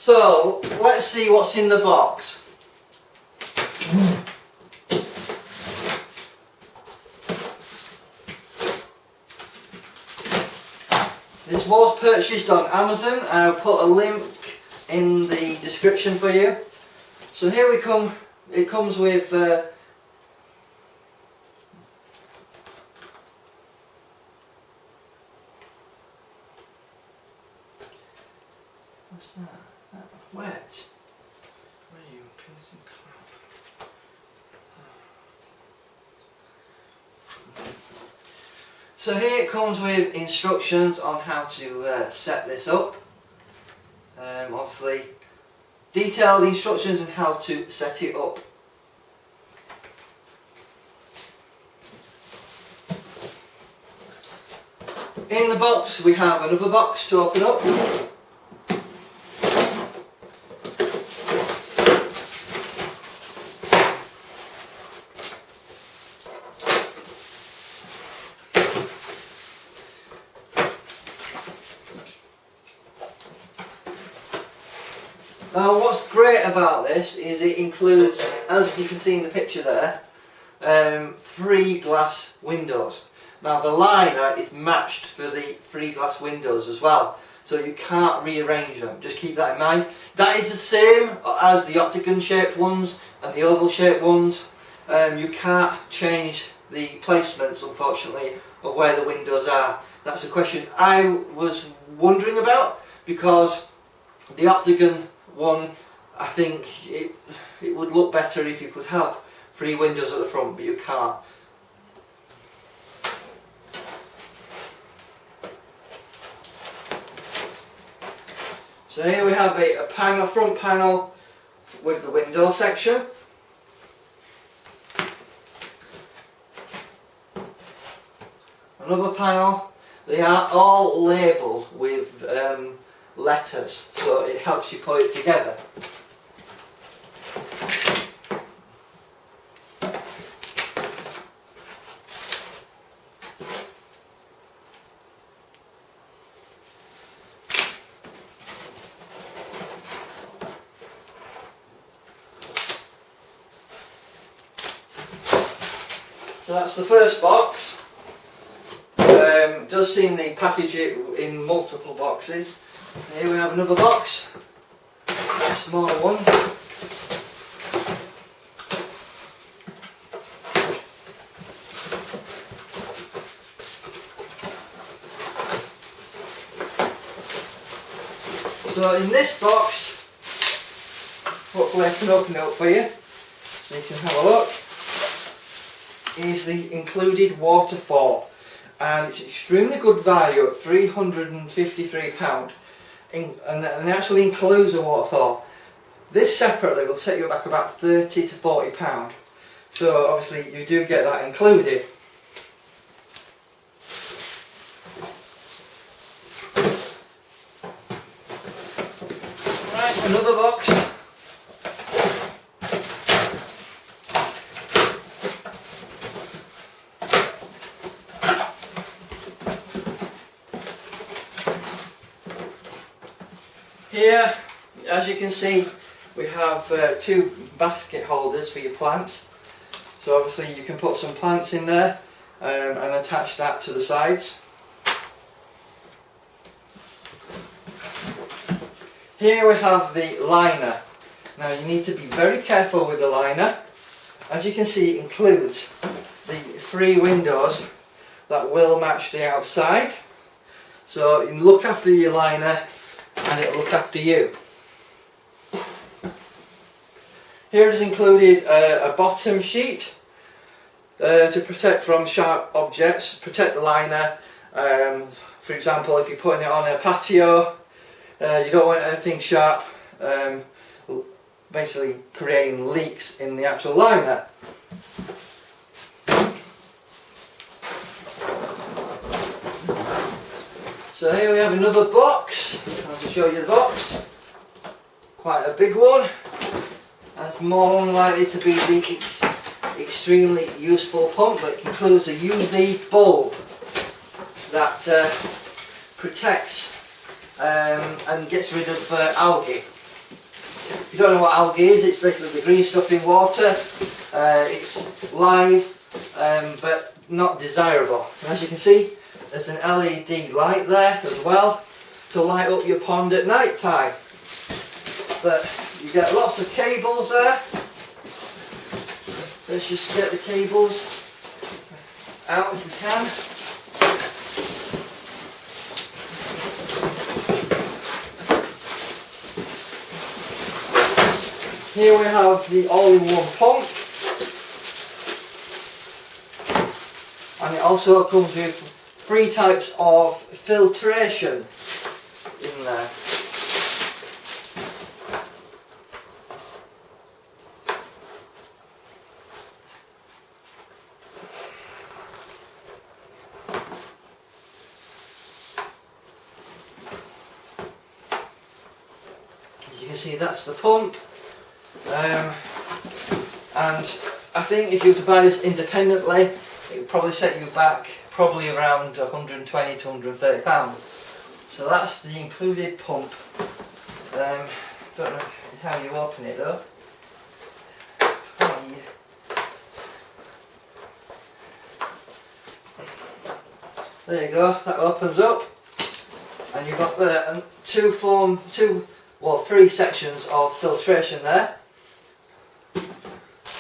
So let's see what's in the box. This was purchased on Amazon. I'll put a link in the description for you. So here we come. It comes with what's that? Is that wet? Where are you? So here it comes with instructions on how to set this up. Obviously, detailed instructions on how to set it up. In the box we have another box to open up. Now what's great about this is it includes, as you can see in the picture there, 3 glass windows. Now the liner is matched for the 3 glass windows as well, so you can't rearrange them, just keep that in mind. That is the same as the octagon shaped ones and the oval shaped ones. You can't change the placements, unfortunately, of where the windows are. That's a question I was wondering about, because the octagon one, I think it would look better if you could have 3 windows at the front, but you can't. So here we have a panel, front panel with the window section. Another panel. They are all labelled with letters, so it helps you put it together. So that's the first box. It does seem they package it in multiple boxes. Here we have another box, a smaller one. So in this box, hopefully I can open it up for you so you can have a look, is the included waterfall, and it's extremely good value at £353, and it actually includes a waterfall. This separately will set you back about £30 to £40, so obviously you do get that included. Right, another box. Here, as you can see, we have 2 basket holders for your plants. So obviously you can put some plants in there and attach that to the sides. Here we have the liner. Now you need to be very careful with the liner. As you can see, it includes the 3 windows that will match the outside. So you look after your liner and it'll look after you. Here is included a bottom sheet to protect from sharp objects, protect the liner. For example, if you're putting it on a patio, you don't want anything sharp, basically creating leaks in the actual liner. So here we have another box. I'll just show you the box. Quite a big one. And it's more than likely to be the extremely useful pump, but it includes a UV bulb that protects and gets rid of algae. you don't know what algae is, it's basically the green stuff in water. It's live, but not desirable. And as you can see, there's an LED light there as well to light up your pond at night time. But you get lots of cables there. Let's just get the cables out if we can. Here we have the all-in-one pump, and it also comes with 3 types of filtration in there. As you can see, that's the pump. And I think if you were to buy this independently, it would probably set you back probably around £120 to £130. So that's the included pump. Don't know how you open it though. There you go, that opens up, and you've got the 3 sections of filtration there.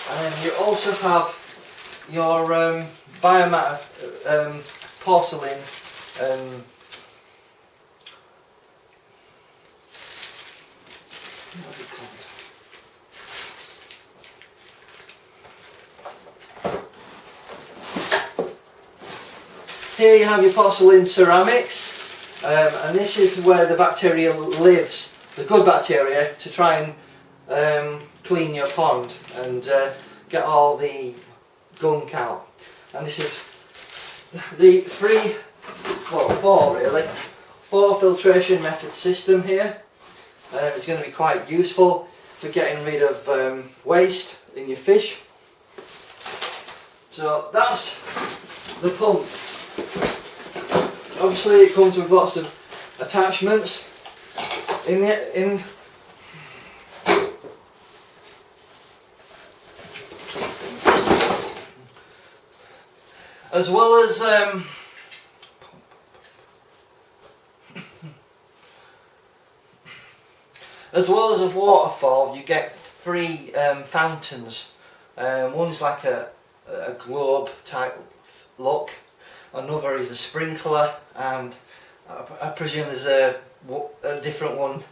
And then you also have your biomatter porcelain what's it called? Here you have your porcelain ceramics, and this is where the bacteria lives, the good bacteria, to try and clean your pond and get all the gunk out. And this is the 4 filtration method system here. It's going to be quite useful for getting rid of waste in your fish. So that's the pump. Obviously it comes with lots of attachments as well as a waterfall. You get 3 fountains. One's like a globe type look, another is a sprinkler, and I presume there's a different one.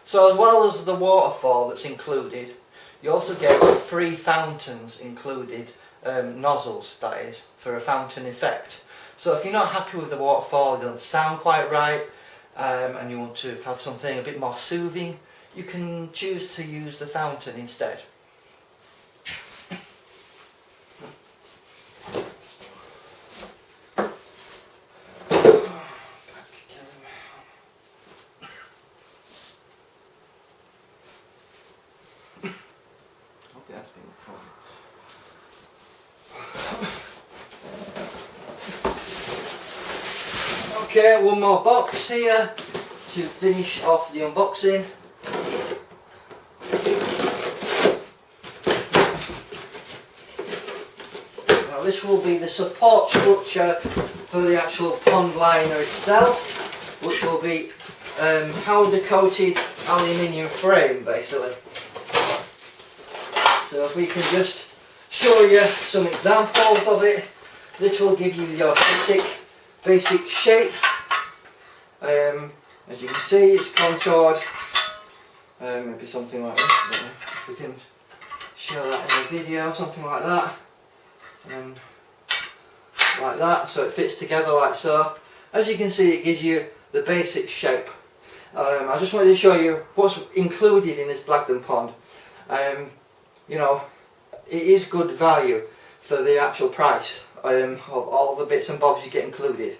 So as well as the waterfall that's included, you also get 3 fountains included, nozzles that is, for a fountain effect. So if you're not happy with the waterfall, it doesn't sound quite right, and you want to have something a bit more soothing, you can choose to use the fountain instead. Okay, one more box here to finish off the unboxing. Now this will be the support structure for the actual pond liner itself, which will be powder coated aluminium frame basically. So if we can just show you some examples of it, this will give you your basic shape. As you can see, it's contoured, maybe something like this. I don't know if we can show that in the video, something like that, and like that, so it fits together like so. As you can see, it gives you the basic shape. I just wanted to show you what's included in this Blagdon pond. You know, it is good value for the actual price of all the bits and bobs you get included,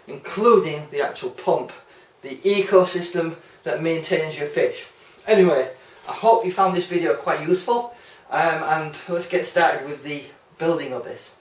including the actual pump, the ecosystem that maintains your fish. Anyway, I hope you found this video quite useful, and let's get started with the building of this.